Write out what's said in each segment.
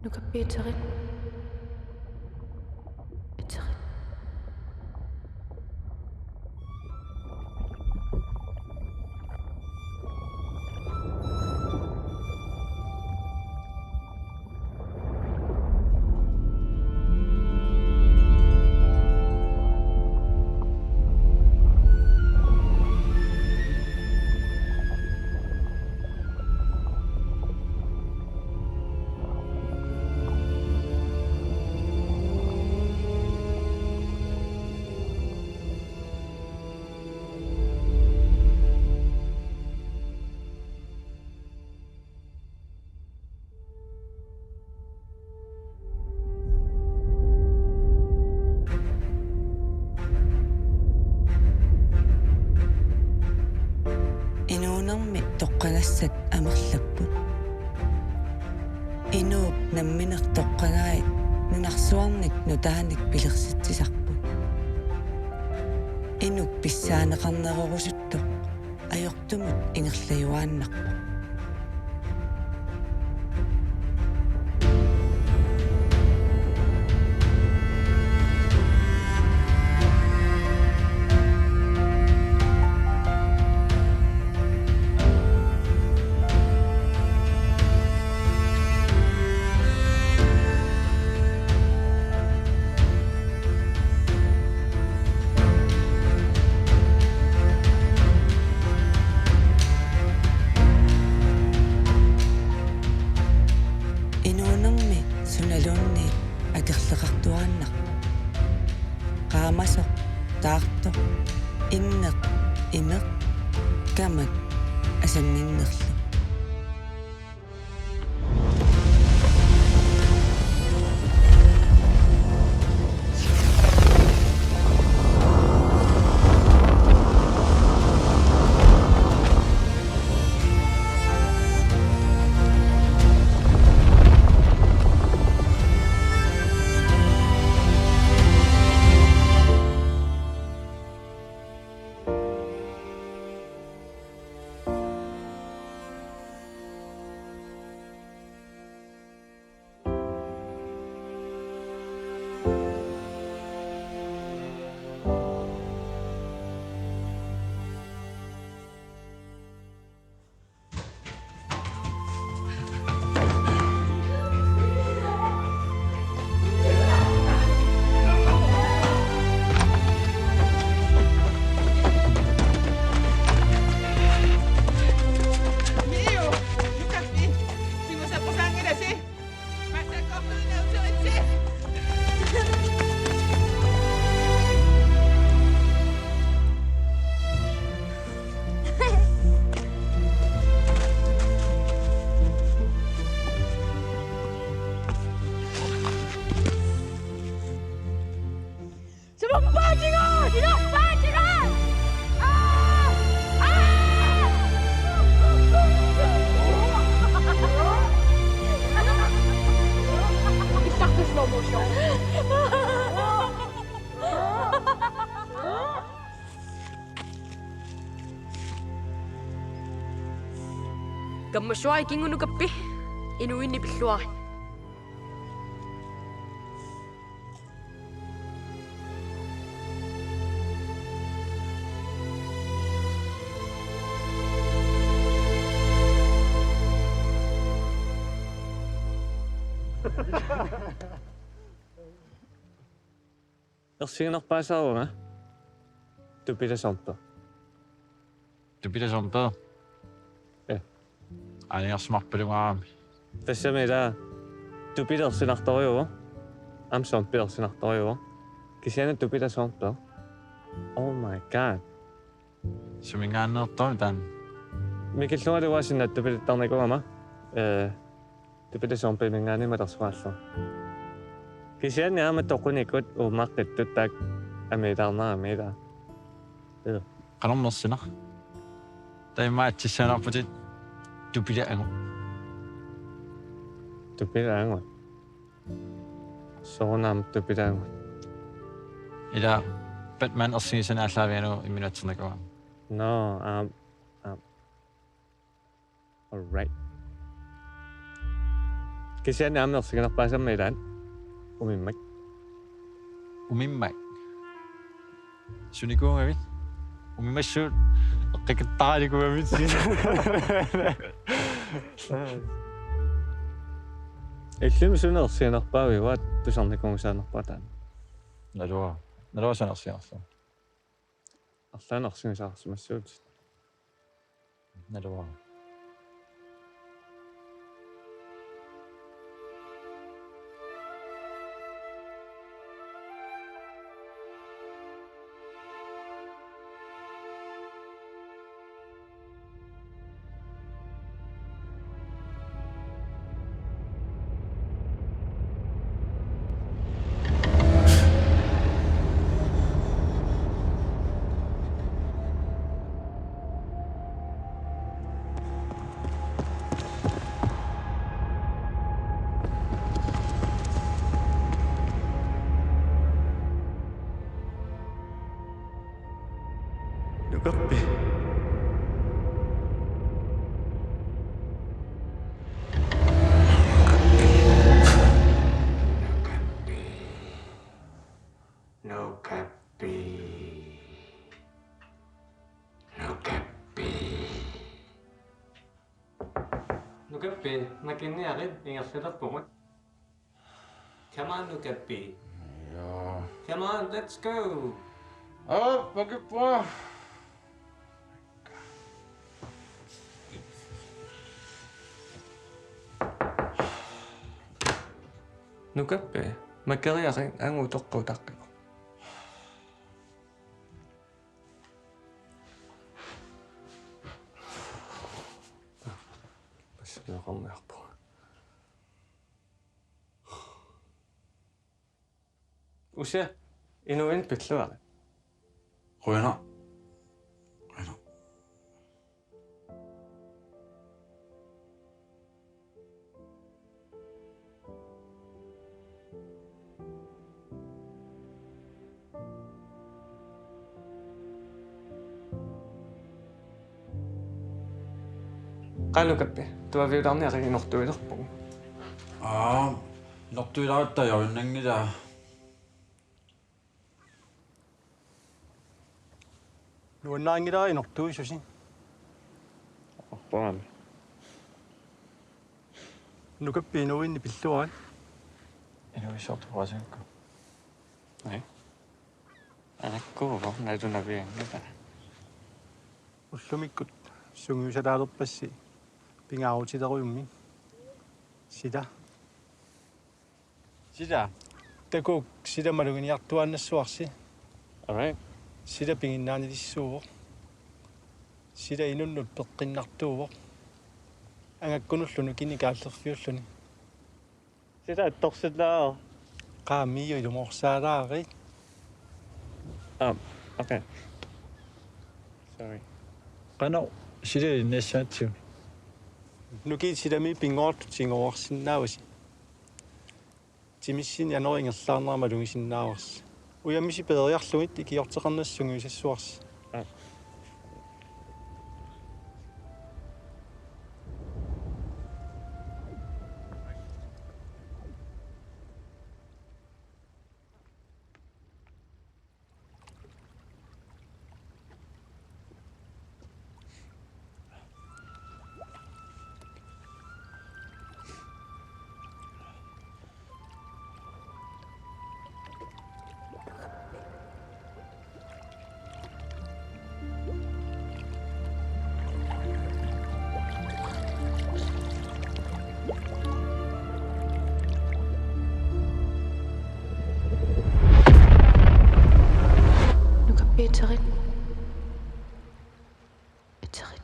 Nukappi itarit. Itarit. Inuunermi toqqanassat amerlapput. Inuup namminer toqqanaai nunarsuarnik nutaanik pilersitsisarput. Inuk pissaaneqarnerorusuttoq ajortumut ingerlajuaannarpoq. Inuunermi sunaluunni akerleqartuaannaq. Qaamasoq taartoq inneq imeq kamat asanninnerlu. Mio, Nukappi, si mo sa pusangin na si. Masa ko pa na usuin si. Semua bajingan! Tidak bajingan! Start the slow motion. Gammashuai kingu Nukappi. Inuinni pilluari. Ersiginerpaasaruga tupilasorpa. Tupilasorpa. Ja. Aaniarsumarpalungaarami. Tassamila tupilersinartoriugu amsorn pilersinartoriugu kisiana tupilasorpa. Oh my god. Sumingaannertormi taan. Mikillualuasinna tupilattarnikuama tupilasorpa mingaanimalersuaallor. Kisiani ama toqunikut umaqqittut taak amiilaarnaramila. Qanornersinar. Taimaatsissanarputit tupilaangu. Tupilaangut. Soornaam tupilaangut. Ila Batman ersigisanaallaavianu imminatsernakuam. No, all right. Kisian aamersiginerpaasam ilaan umimmak. Umimmak. Sunikuungavit. Umimmassuut eqqikittaarikuavit. Illumi sunersianerpaavivat tusarnikuungsaanerpataan. Nalua sanersiarsa. Арлааnersimisаарсимассуут. Nalua. Nukappi. Nukappi, nakinniarit ingersilerpumut. Come on, Nukappi. Ja. Come on, let's go. Pakki på. Nukappi, makeriarin angutoqqutaqqiq. Passioqarniarpu. Usia, inuin pilluari. Rønner. Qalukappi, tuaviularniari inortuilerpugu. Nortuilaruttajarunnangila. Nuannaangilaa inortuisusi. Orpaami. Nukappi inuinni pilluaran. Inuisortuqasanka. Nej. Anakkuuvo naitunaviangita. Ullumikkut sungiusalaalerpassi pingaarutileruyummi. Sida. Sida. Takuuk sida malunginiartuannassuarsi. All right. Sida pinginnaanilissuuvoq. Sida inunnut peqqinnartuuvoq. Angakkunullunu kinikaallerfiulluni. Sida torsitlaa. Qaamiiu ilumorsaalaari. Okay. Sorry. Qano sida innassaatsiu. Nuki sidami pingoortutingoorsinnaavasi. Timissin janeringerlaarnera malungisinnaavars. Uyamisi pederiarlugit ikiorteqarnassungiusassuars. Etarit. Etarit.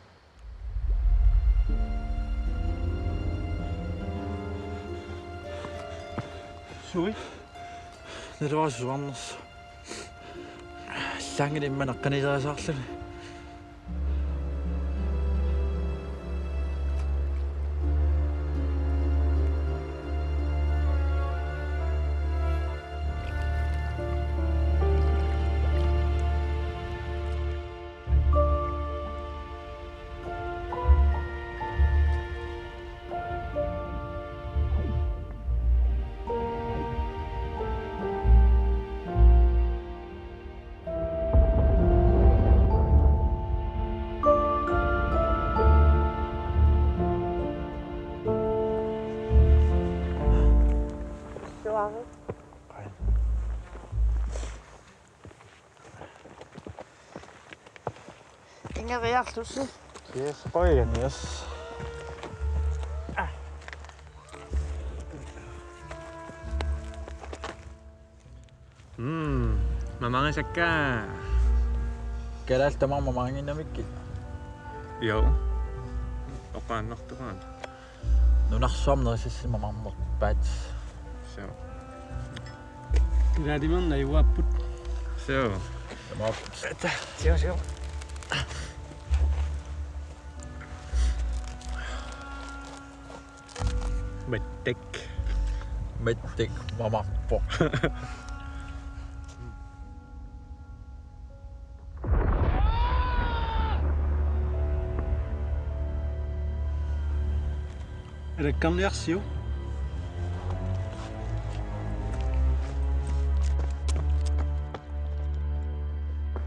Sui. Nalua suarners. Langin immaneqqanilerisarluni. Tarit. Ingeriarlusi. Yes, qoigan. Yes. Mamangасakka. Kelältä mamma mangin namikki. Joo. Oqaannartugaan. Nunarsuamnerisissi mamammer paats. So. Ilaadimanna iuapput. So. Tamam. Sio. Mettek. Mettik mamappo. Rekkamniarsiu.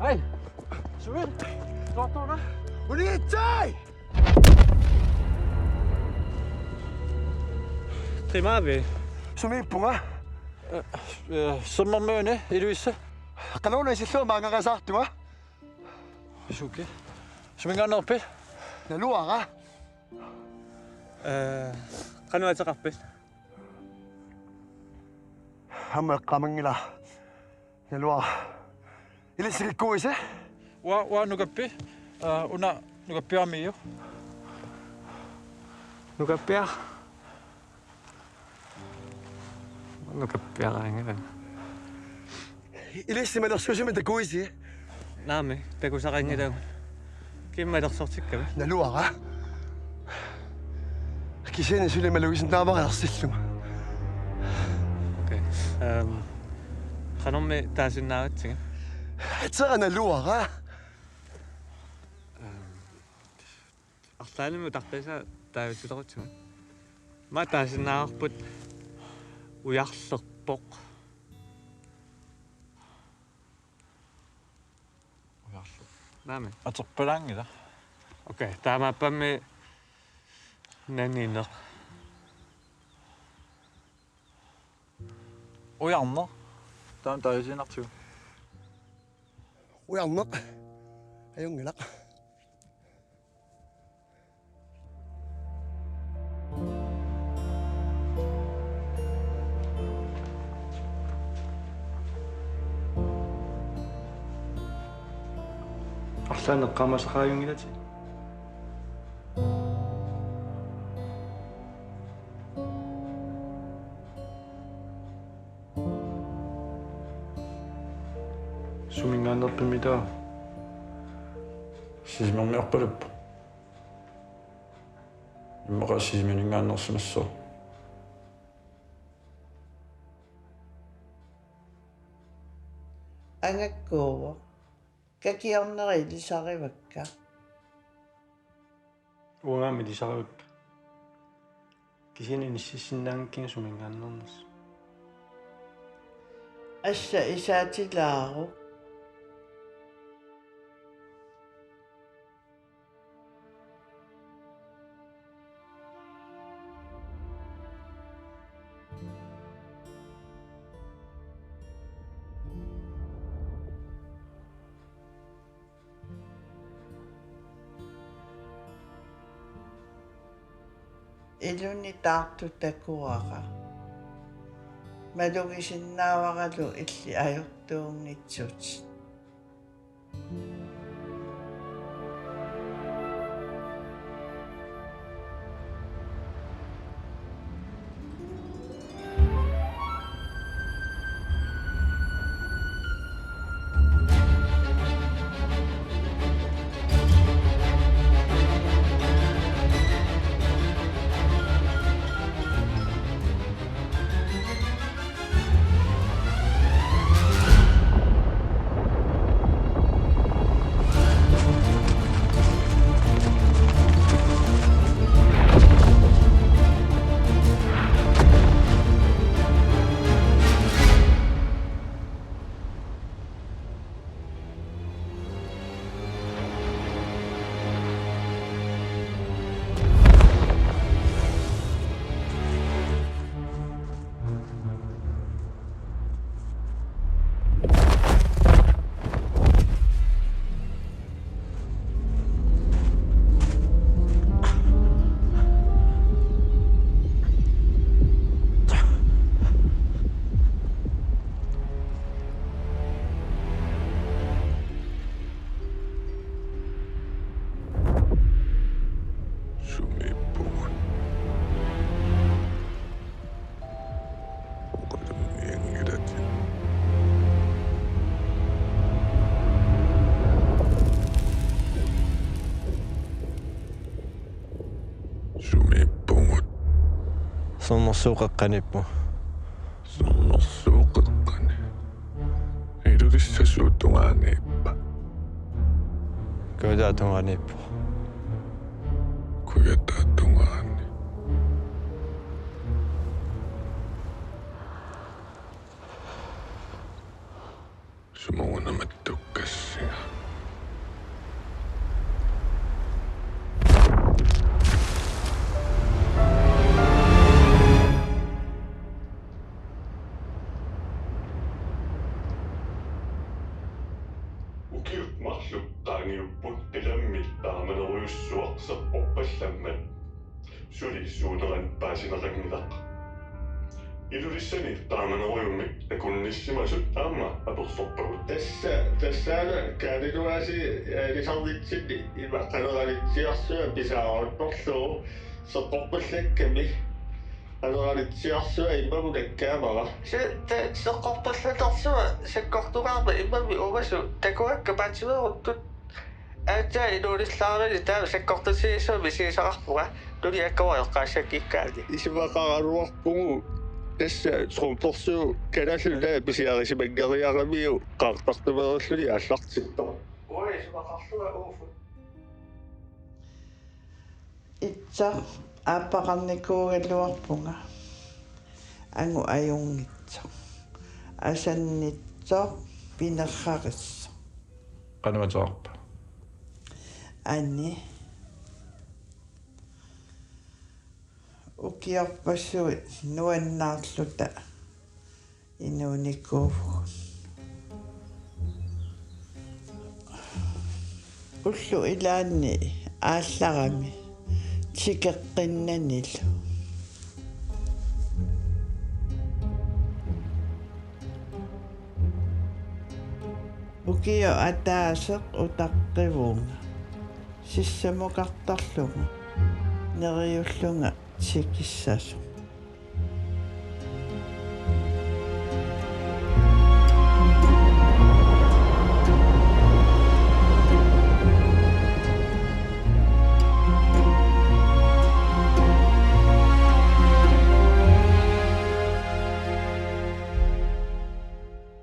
Hei! Suin! Tuotuna! Trimaavi. Sumiippunga. Sommermøne i lyset. Qanuunaisilluu maangaqasaartunga. Suki. Sumingaannerpi. Naluaqa. Qanuateqarpit. Hammeqqamangila. Nalua. Ilisrikkuise. Wa Nukappi. Una Nukappi Mio. Nukappia. Nukappiaraangala. Ilissimalersuusimata kuisi. Naami, pekusaqangila. Kimmalersortikkami. Naluaqa. Kisini sulimaluisin naamaqarsilluma. Okay. Qanormi taasinnaaritsiga. Atsaqa naluaqa. Арлаалиму тартаса таавитсулеруtsiga. Ма тааsinnaarput уярлерпоq. Naami. Aterpalangila. Okay, taamappammi nanniinneq. Ujarner. Taam taasinartu. Ujarneq. Ajungilaq. Арлаанеққамасақааюнгилати. Sumingaannerpimita. Sismermiorpaluppu. Immaqa sisminingaannersumassoo. Angakkuuvo kakiorneri ilisarivakka Uangaami lisarivakka. Kisini nississinnaangakkinga sumingaannernas. assa isaatilaaru iluni taartu takuaqa malugisinnaavaqalu illi ajortuungnitsut Sumippungut. Sommersuuqaqqanippu. Sommersuuqeqqani. Ilulissasuutungaaniippa. Kuutaatunganippu. Kuyataatungaani. Sumuunamattukkassiga. Ukiutmarlukkaangiupput tilammittaamaneruyussuaqserporpallammat sulissuuneran paasineranngilaq ilulissani taamaneruyummik takunnissimasut aamma apersorpagut тассаана каалилуаси лисарвитсинни имаққанералитсиарсуа писаарутпорлуу сеққорпаллакками анералитсиарсуа иммаму наккаамара сеққорпаллаторсуа саккортугаарма иммами умасу такуакка патсуеруттут аата инуулиллаарали таа саккортусиисуми сисақарпуга тули аккаваёққаассаккиккаани исимақараруарпугу тасса срумторсуу каналлунаа писиарисимангериарамиу qaartartumerulлуни аллартиттор ой исимақарлуга ууфу itsa ааппақарникуугаллуарпунга ангу аюнгитсо асаннитсо пинеррариссо Qanumataarpa. анни укиарпассуит нуаннаарлута инууникууфгун уллу илаанни аалларами тикеққиннанилу укио атаасеқ утаққивуунга сиссамукартарлуга нериуллунга тикиссасу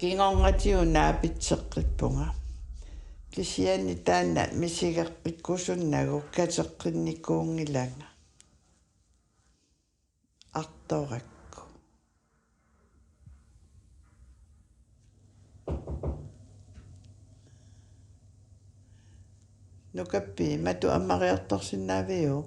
кингонгатиунаапитсеққиппунга кисиани таана мисигеққиккусуннагу катеққинникуунгиланга арторакку Nukappi matu аммариарторсинаавиу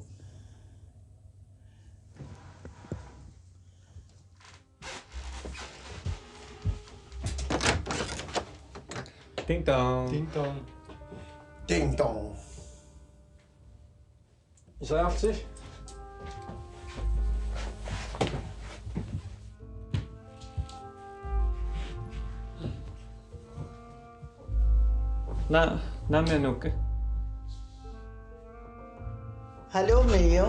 Ding dong. Ding dong. Ding dong. Isærti. Namia nukke. Hallo Mio.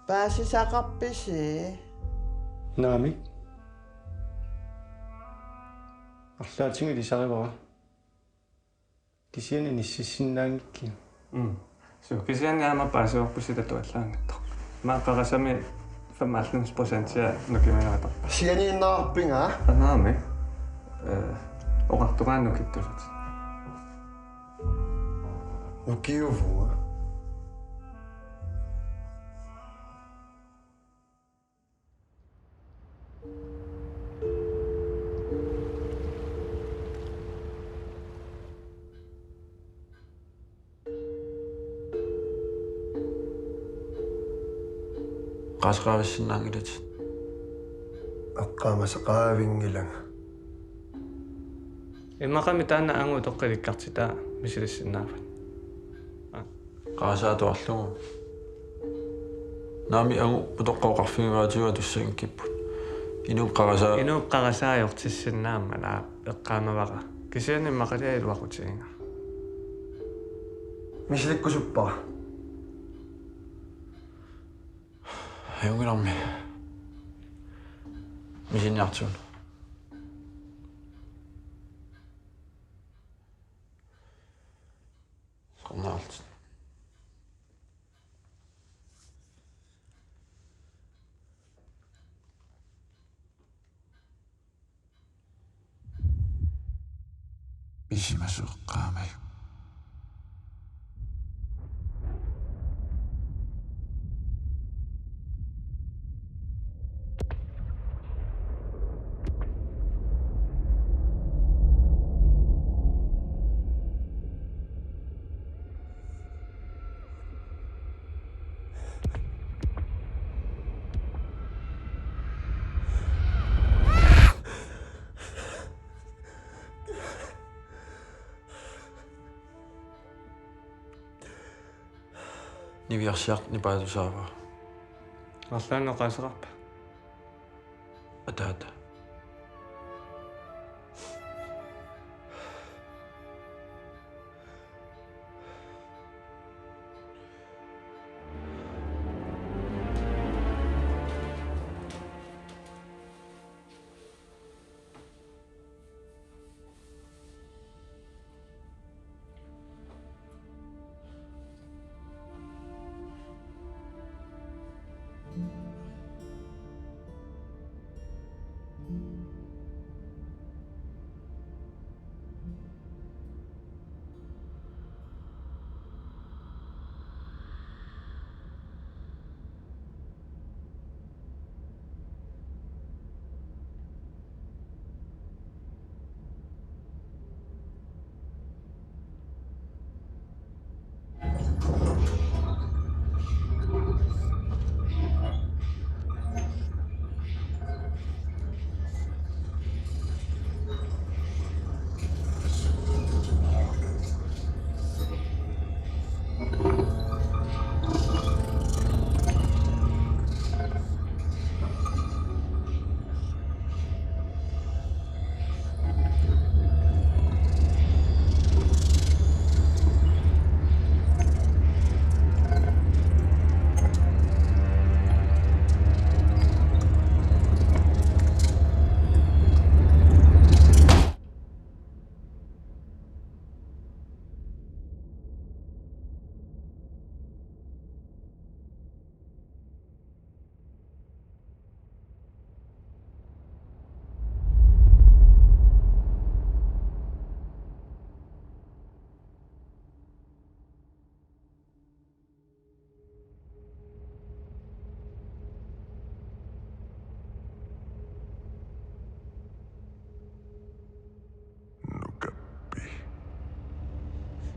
Paasisaqarpisi Nami. Арлаатингу лисаривара. Кисиани ниссисиннаангикки. Så kisiani ama paasuorpusita tuallaangattor. Maaqarasami 95% nukimaneratar. Sianiinnaarpinga. Anaami. Oqartuqaannukittulut. Nukiuvuga. Qasqaavissinaangilut. Aqqaamasaqaavingilanga. Иммақами таана ангу тоққиликкартита мисилиссиннаават. Qaasaatuarlugu. Naami angu putoqqooqarfigumaatiuga tussangikkipput. Inuuqqarasaajortissinaamma laa eqqaamavaqa. Kisiani maqaliailuaqutiinga. Mislikkusuppa. Ayungilarmi. Misinniartun. Isimasuqqaamaju. Niviarsiarni paatusaava. Арлаанеқасеқарпа. Ataata.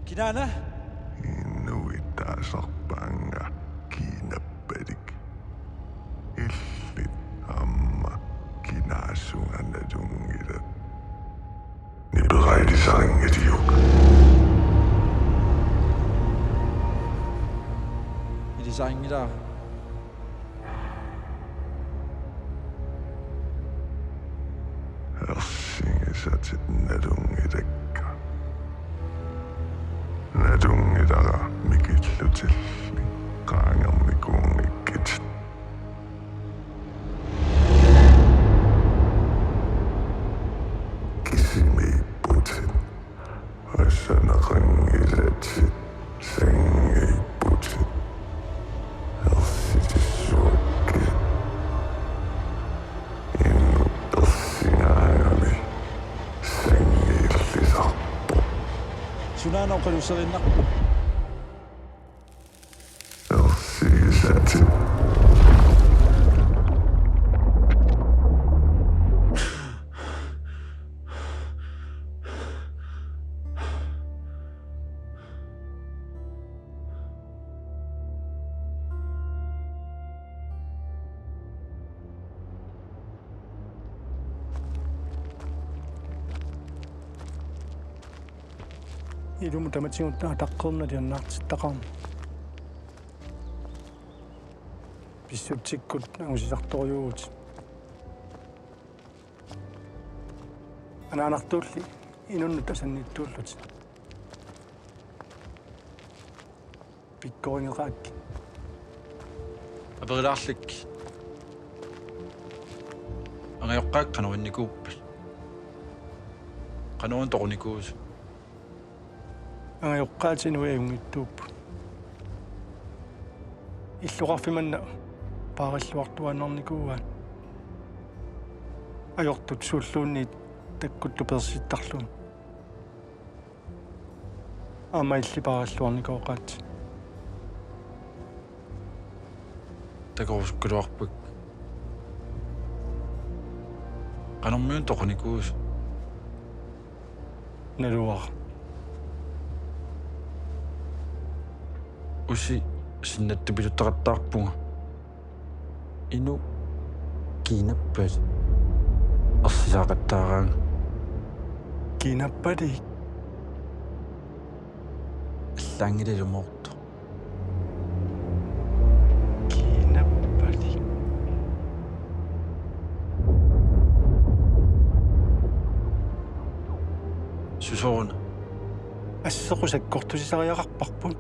Kinana? Inuitasarpaanga Kiinappalik. Illit amma kinaasunganatungila. Ni bereitisangetiuk. Ilisangila. Ersingisatit natungilakka. Natungilaka mikillutilli qaangermikuungikkit. Kisimiipputit assanaqangilatit sangiipputit ersitissuakkit innuttersingaangami sangiillisarpu. Sunana oqalusserinnarpu. Ersigisatit. Ilum tamatsingut taqqernationnaartittaqarm. Pissutikkut angusisartoriugut. Anaanartulli inunnut asanniittuullut. Pikkoringeqaakki. Aperilaarlik. Angayoqqaak qanuinnikuuppas. Qanuun toqnikuus. Angayoqqaatinui agungittuuppu. Illuqarfimanna paarilluartuannernikuugaan. Ajortut suulluunniit takkuttu persittarluun. амаиллипараллуарникооqaat такорускулуарпак канормиун тоқникуус налуар уси синнаттупилуттақаттаарпунга ину Kiinappalik арсисаақаттаараан Kiinappalik аллаангилалумоорто Kiinappalik сусоруна ассеқусаккортусисариақарпарпут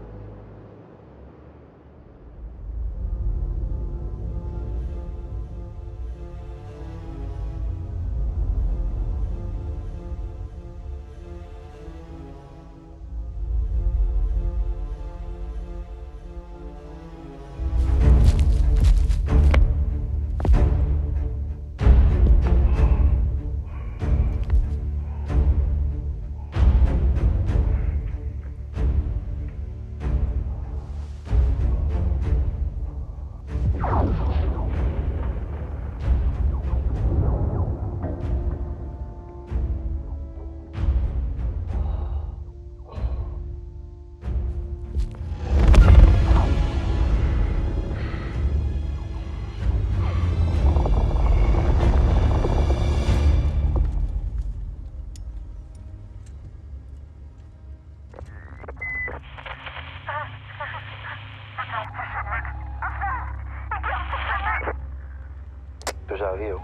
Desafío.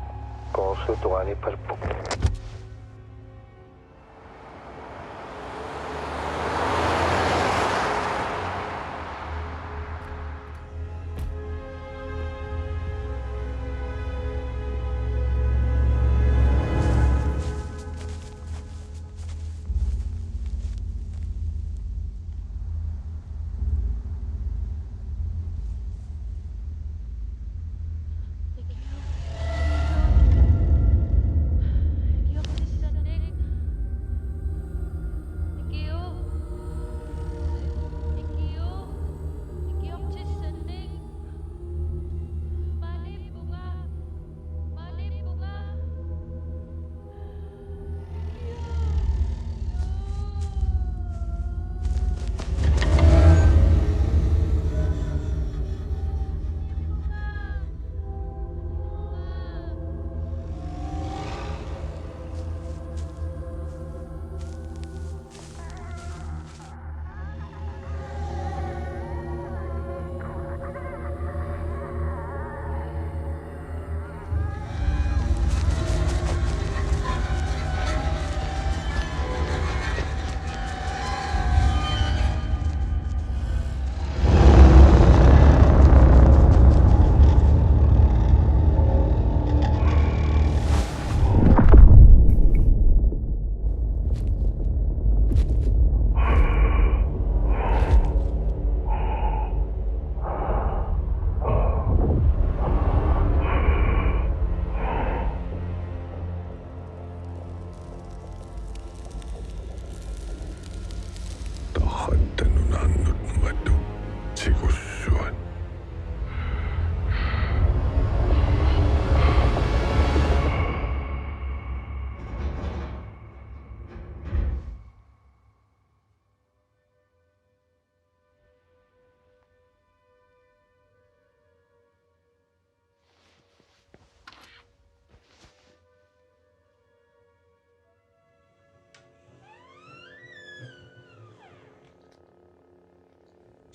Konsultuani perpu.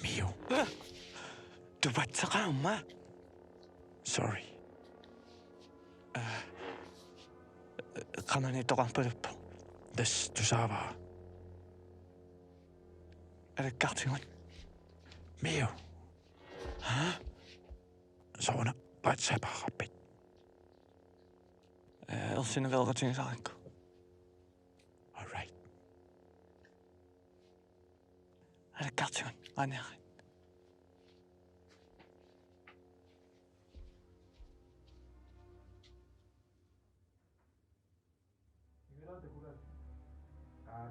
Mio. Du vatsaqa Sorry. qanani toqarpaluppu Tusavaa. alakkartingut Mio. Soona patsapaqarpit. ersinevelqatigisarikku All right. alakkartingut qaneqi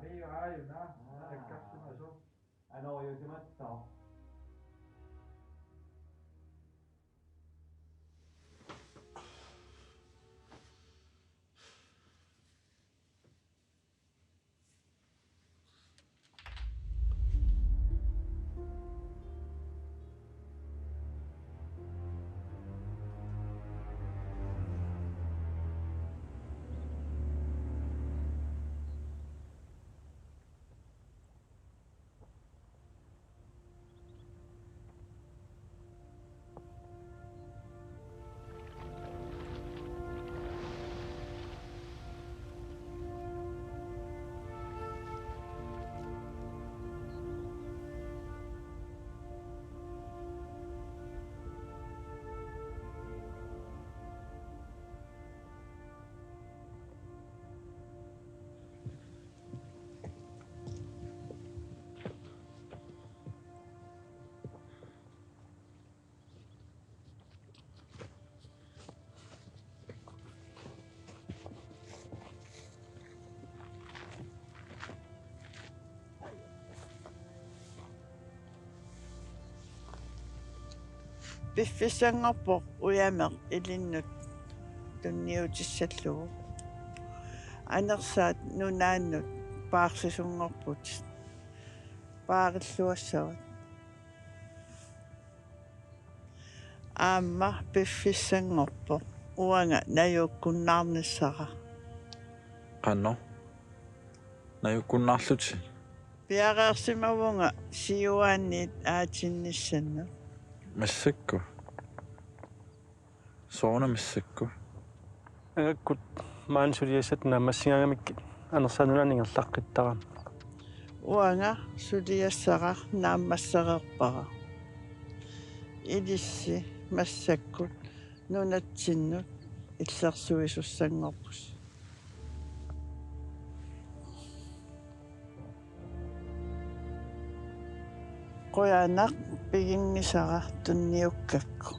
Mio ayuna. Alakkartimasu. Piffisangorpoq uyameq ilinnut tunniutissallugu anersaat nunaannut paarsisunngorput paarilluassavut aamma piffissangorpoq uanga najuukkunnaarnissaqa Qanno. Najukkunnaarluti. piaqaarsimavunga siuaanniit aatinnissannu Massakku. Soona massakku. Angakut maansuliassat naammassigaangamikkit anersaanunaaningerlaqqittarama. uanga suliassaqa naammassaqerpara ilissi massakkut nunatsinnut illersuisussangorpus qoyanaq piginnisaqa tunniukkakku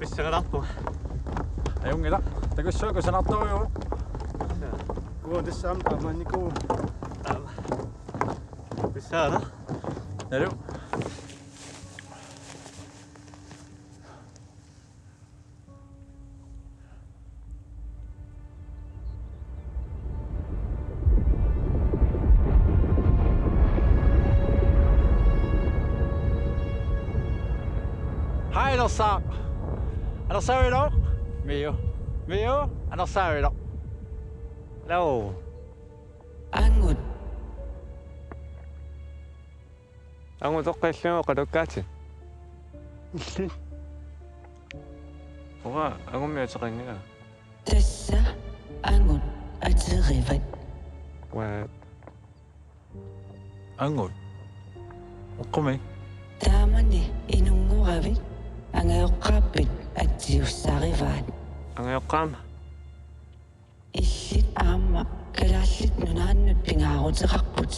Pissangalarpu. Ajungila. Takussuaku sanartoriu. Uudessaan tamanniku. Pissana. Nalu. Hej, Rosbach. Er der så i dag? Mio, er der så i dag? Hello. Angut Angu toqqillugu qadukkaati. Uga angummiutiqingiga. tassa angut aterivat Wa Angut. Oqqumi. taamani inunguravit angayoqqaappit atsiussarivaat angayoqqaama. illit aamma kalaallit nunaannut pingaaruteqarput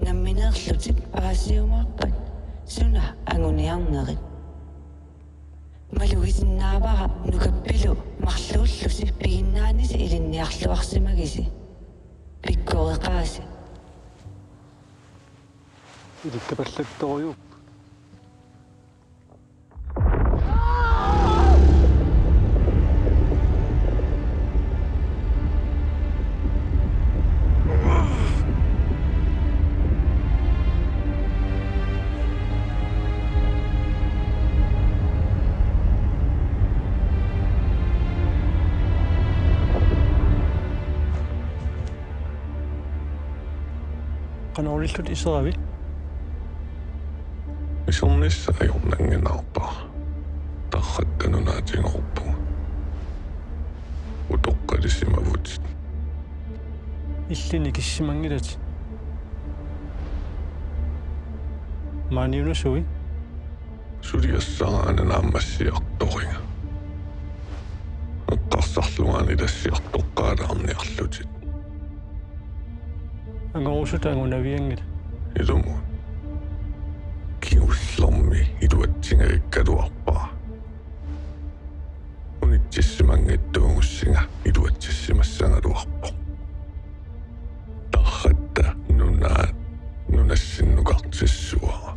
nammineerlutik paasiumarpat suna anguniarnerit Maluisinnaavara nukappilu marluullusi piginnaanisi ilinniarluarsimagisi. Pikkoreqaasi. Ilikkapallattoroyup. Qanorillut iseravi. Isonnissa ei ole nangenarpaa. Tarrattanunaatingorpu. Utoqqalisimavut. Illini kissimangilati. Maaniunusui. Suliassaraana naammassiartoringa. Eqqarsarluaani tassiartoqqaalaarniarlutit. Angorusutangunaviangit. Ilumu. Kiuslammi iluatsingaikkaluarpaa. Unitsissimangittuungussinga iluatsissimassangaluarpo. Tarratta nunassinnuqartissuara.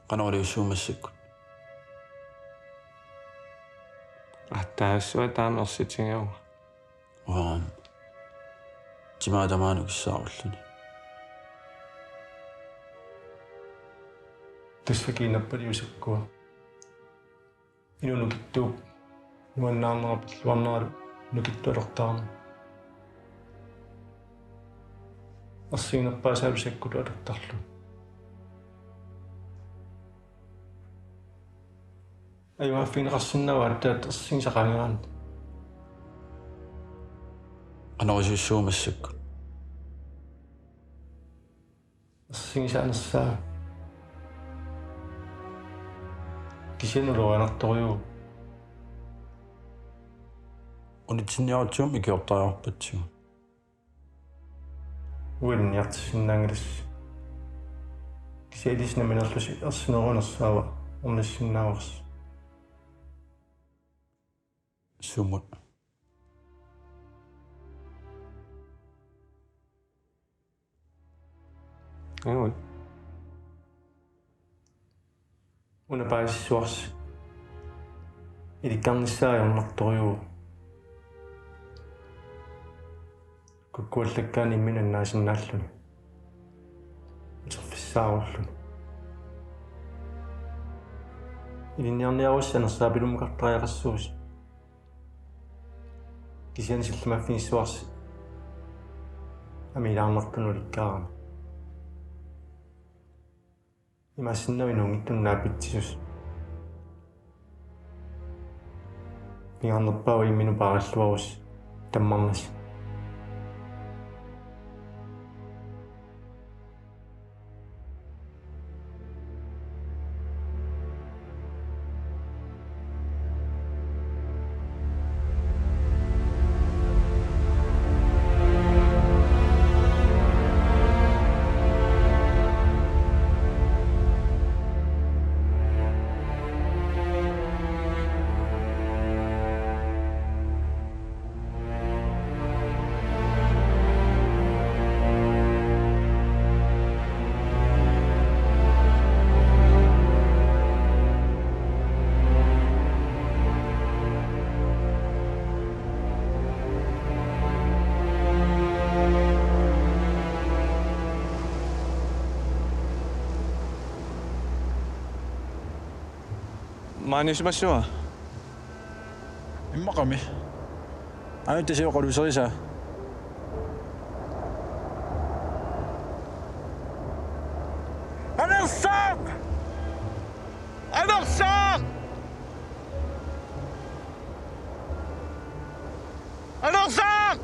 Qanoriussuumassakku. Taassuа taamersitingaunga. Uam. Timaatamaanukissaarulluni. Tusfa Kiinappaliusakkua. Inunukittuup nuannaarnerapit luarneralu nukittualertaarna. Arsiinerpaasaalusakkulu alertarlu. Ayuaffiineqarsinnava attaat arsiisaqaangeraan. Qanoriussuumassakku. Arsiisaanersaa. Kisianuloanartoriu. Unitsinniarutium ikiortariarpatsu. Uinniartissinnaangalas. Kisialisnaminerlusi arsinerunersaava ornassinnaavars. Sumut. Angun. Unapaissuars. Ilikarnissaajornartoriu. Kukkuallakkaani minannaasinnnaalluni. Uterfissaarulluni. Ilinniarniarussanersaapilumukartariaqassuus. Kisianisillumaffinissuarsi. Amilaarnertunulikkaarama. Imassinnavinuungittunnaappitsisus. Pingarnerpaavi minupaaralluarus tammarnas. Maaniusmassua. Immaqami. Anuttasiuqaluserisa. Anersaaq! Anersaaq! Anersaaq!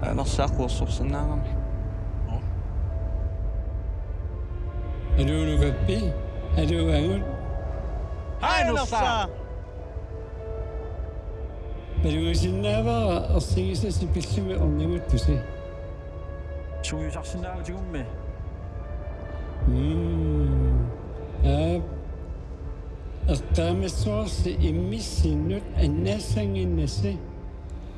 Anersaaqquussorsannaarami. Mio and Nukappi. Angun. Anersaaq! Peruusinnaavara ersigisasi pillumi orninguttusi. Sugusarsinnaava tigummi. Eqqaamissuarsi immissinnut annaasanginnassi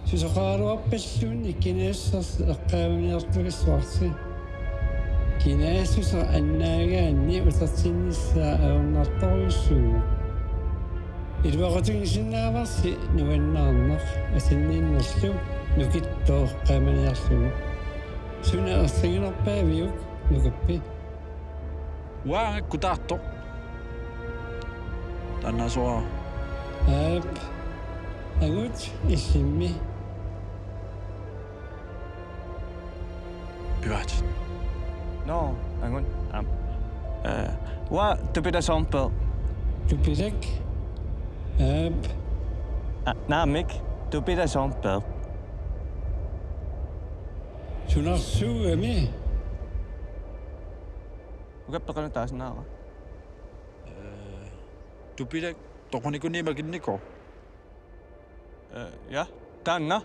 susoqaaluarpalluun ikkinaassarsi eqqaamaniartugissuarsi. Kinaassusa annaagaanni utartinnissaa aornartoruissuugu. Ilvaqatungisinnaavарси nuannaarnaq asanniinnerlu nukittoo eqqaamaniarlugu. Suna ersinginerpaaviuk nukappi. Waangakku taatto. Tannasua. Agut issimmi. Pyvät. No, angun. Wa tupida sompel. Tupidak. Namik, tupida sompel. Sunarsuugami. Ukappaqana taas naara. Tupidak toqonikunniimakinniko. Ja, tanna.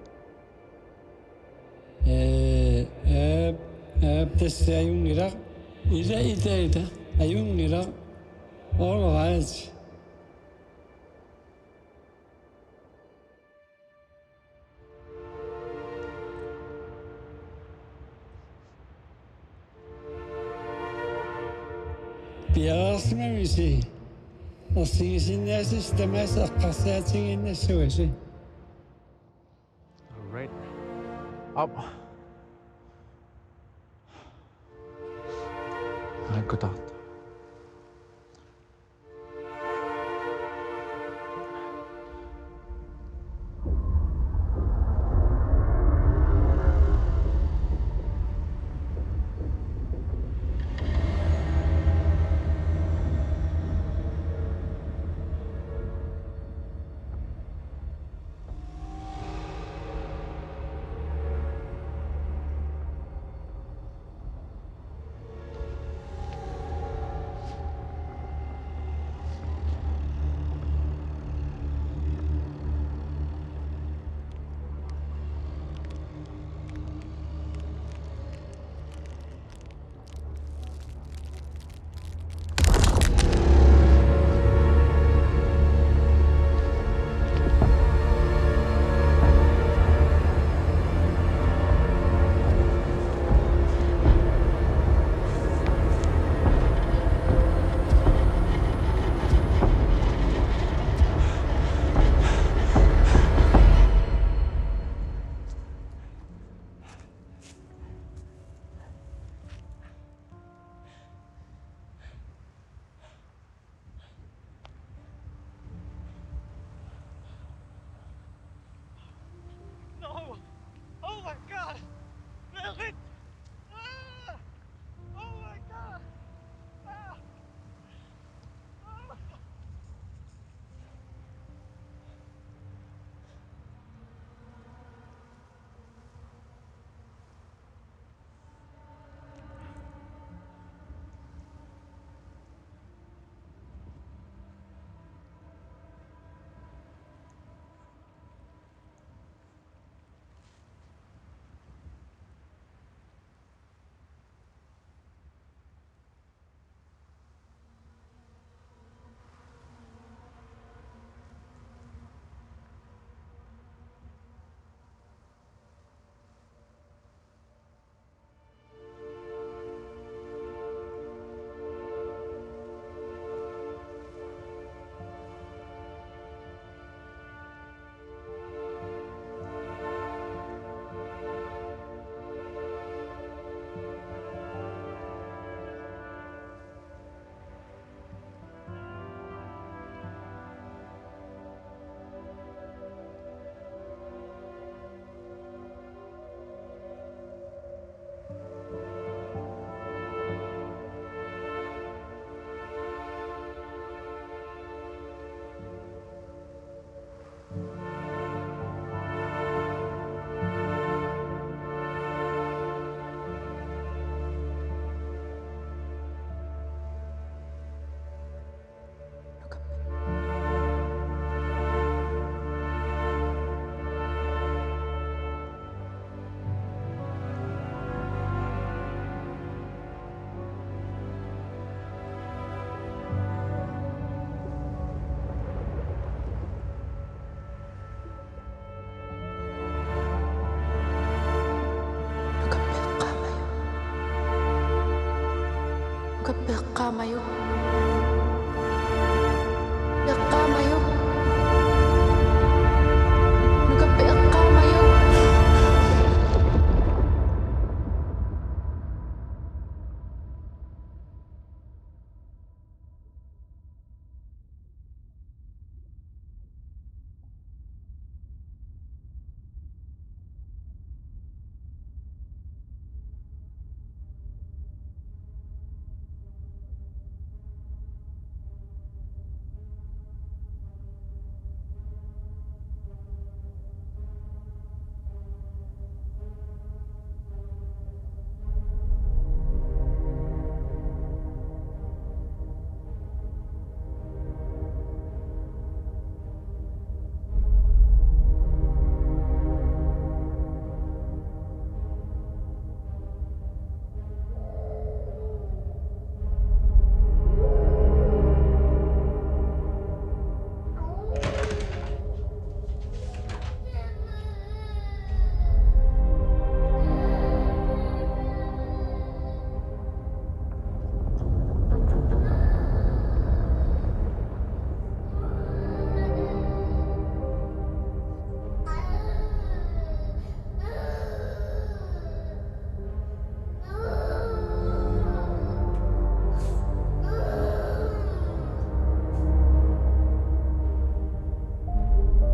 Tässä ajungiraq. Ida. Ajungiraq. All right. Piaasmamisi. Ersigisinnaasistamаас eqqarsaatiginnassuasi. All right. Up. Waangakku taatto. eqqaamayuk eqqaamayuk Nukappi eqqaamayuk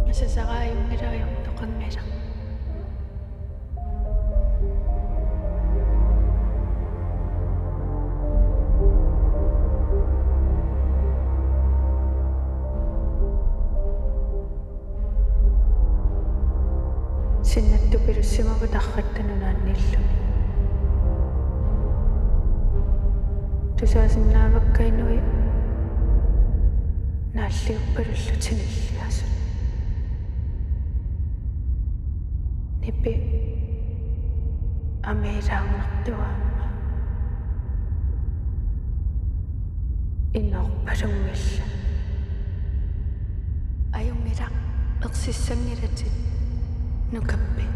Masasakaayunngiraayung toqanngila Sinnattu pirussimagu tarrattanunnaannilluni Tusaasinnaavakkainui naalliuppalullutinnilliasu Nipi ameeraangertuaamma innorpalungilla ajungilaq eqsissangiratit Nukappi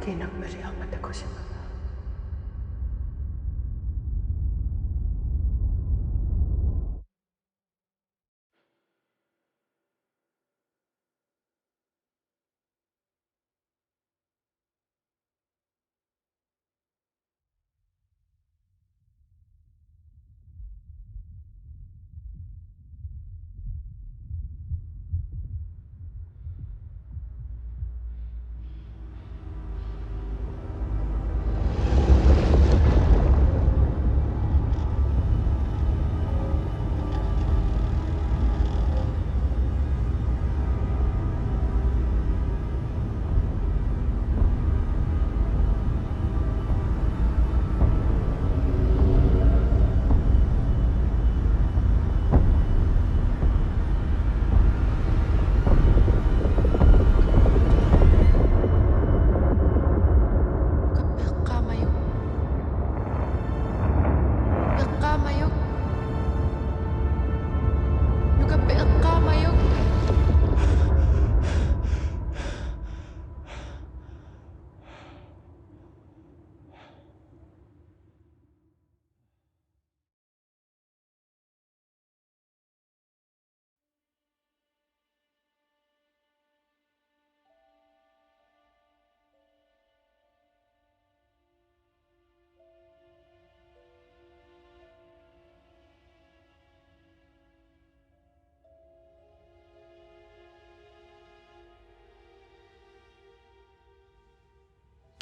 Kiinappalik amatakusima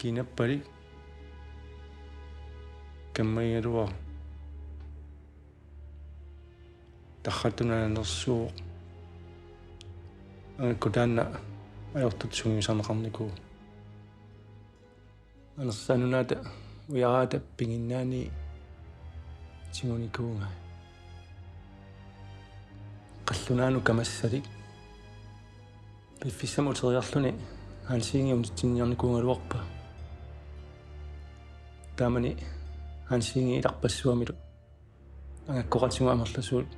Kiinappalik kammayiruaq tarratunaanersuuq angakutaanna ajortutsugiusarneqarniku anersanunaata uyaraata pinginnaani timunikuunga qallunaanu kamassalik piffissamuteriarluni hansiingi unitsinniarnikuungaluarpa taamani hansiingi ilarpassuamilu angakkoqatigu amerlasuut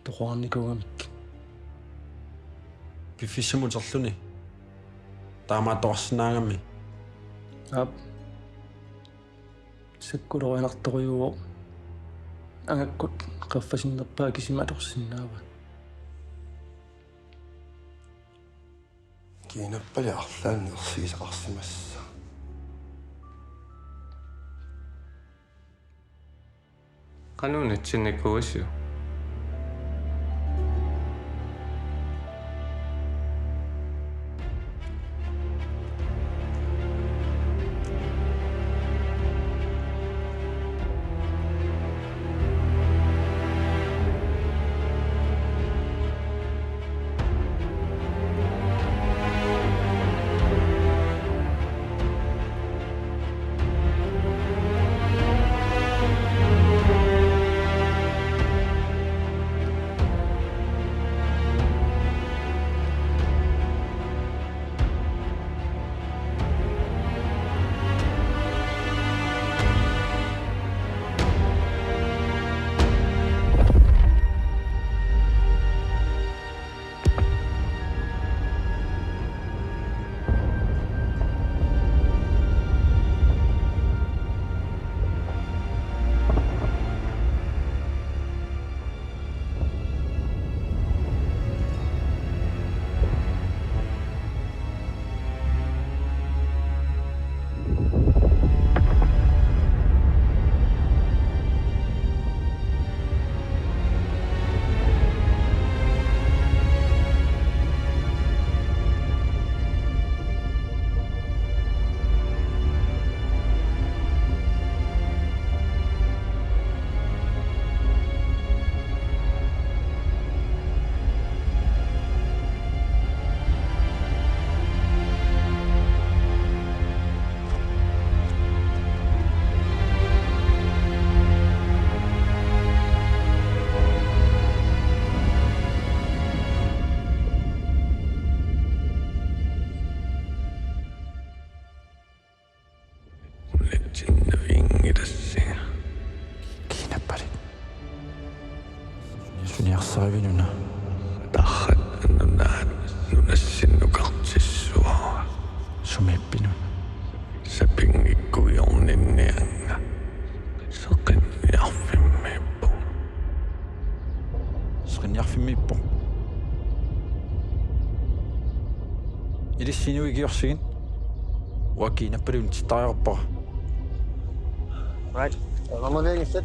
toqarnikugamik pifissamuterluni taamaatoqarsinaagammi ап саккулорианарторюо ангаккут qaffasinerpaa kisimatorsinnaava Kiinappalik arlaannersigisaqarsimassa. qanuunatsinnikkuussiu Kiinappalik. Suniarsaavinuna. Tahan nunaat nunassinnukartissua. Sumippinun. Sapingikkuyorninnianga. Seqinniarfimmiippu. Seqinniarfimmiippu. Ilissinuigiorsigin. Ua Kiinappalun titariarpara. Right. Ramaleengissat.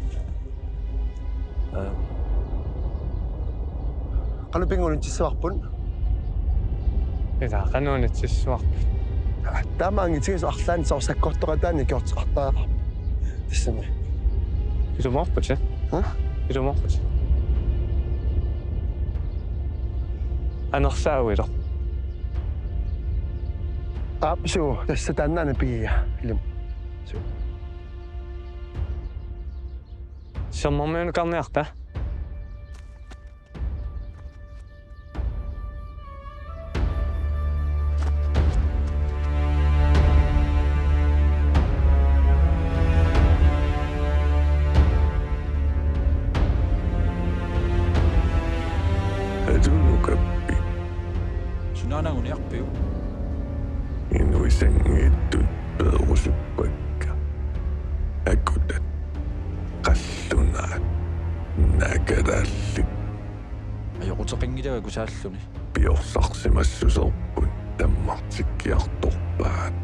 Qalupinguun tissuarpun. ila qanuunatсissuarput Taamaangitigisu arlaan sorsakkortoqataani kiortiqartaaqarp. Tissami. ilumorput ilumorput anersaauilo Suu, tässä tänään piiä. Suu. sermormiunukarniarta Nukappi. Sunaananguniarpiu. Inuisangiittut perusuppakka. Akutat. Qallunaat. Nakaraallik. Ajoqutaqingilaga kusaalluni. Piorsaarsimassuserput tammartikkiartorpaat.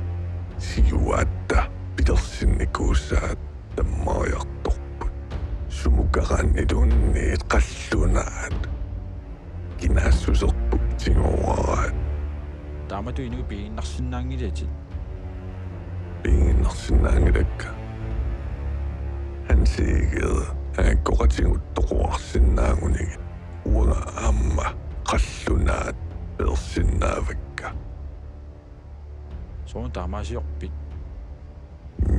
Siuaatta pitersinnikuusaat tammaariartorput. Sumukarannitunniit qallunaat. Kinassuserput tingoraat. Taamatu inu piinnarsinnaangilati. Piinnarsinnaangilakka. Hansiiged aakkoqatinguttoquarsinnaangunigit. Uanga amma qallunaat persinnaavakka. Soon taamaasiorpit.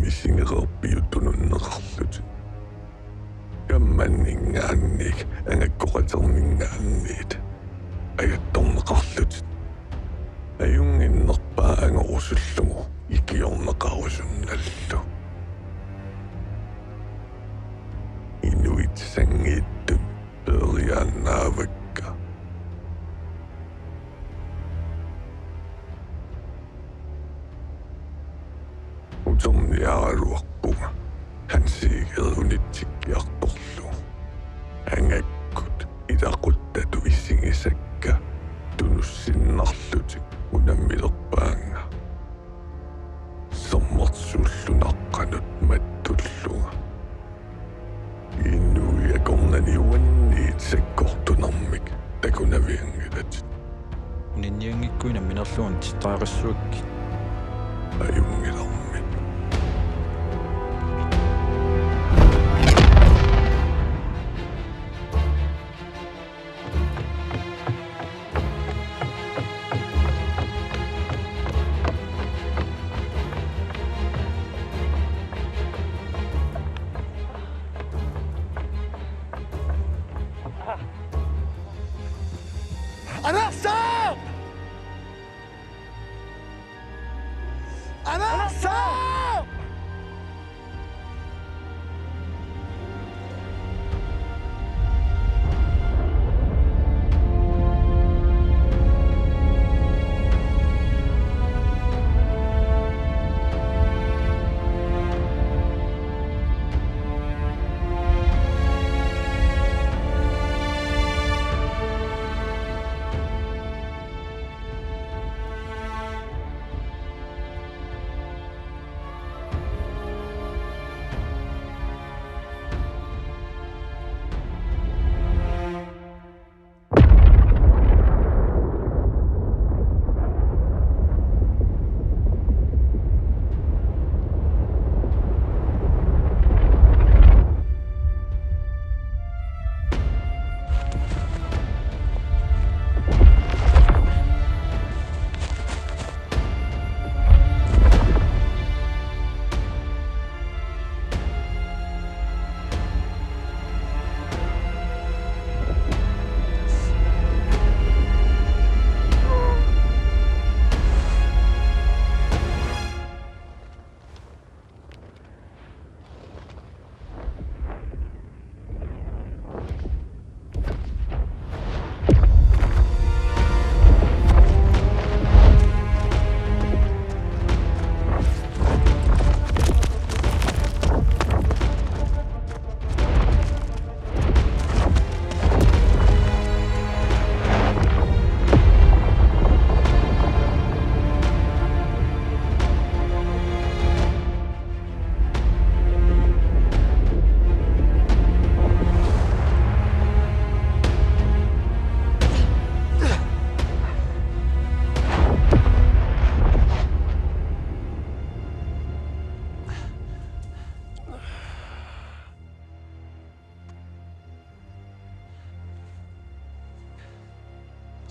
Misingeqerpiutununneqarlut. Kammanningaannik angakkoqaterningaanniit. Ajattorneqarlut. Ajunginnerpaa angorusullugu ikiorneqarusunnallu. Inuit sangiittut periannaava utorniaaruarpunga hansiigerunitsikkiartorlu angakkut ilaquttatu issingisakka tunussinnarlutik unammilerpaanga sommersullunaqqanut mattulluga innuiakornaniuanniit sakkortunarmik takunaviangalat Uninniangikkuina minerluun titaarissuakki. ajungilarmi Anak, stop! Anak, stop!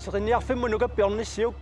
Seqinniarfimmu Nukappi ornissiuk.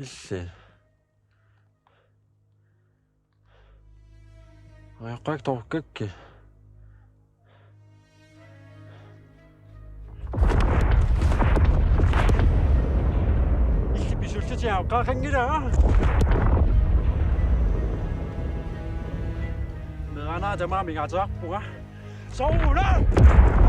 Issi. Ai kaikki tuohon kökki. Issi pysyltä siellä kahdengira. Nana tämä minä sakpua. Souna!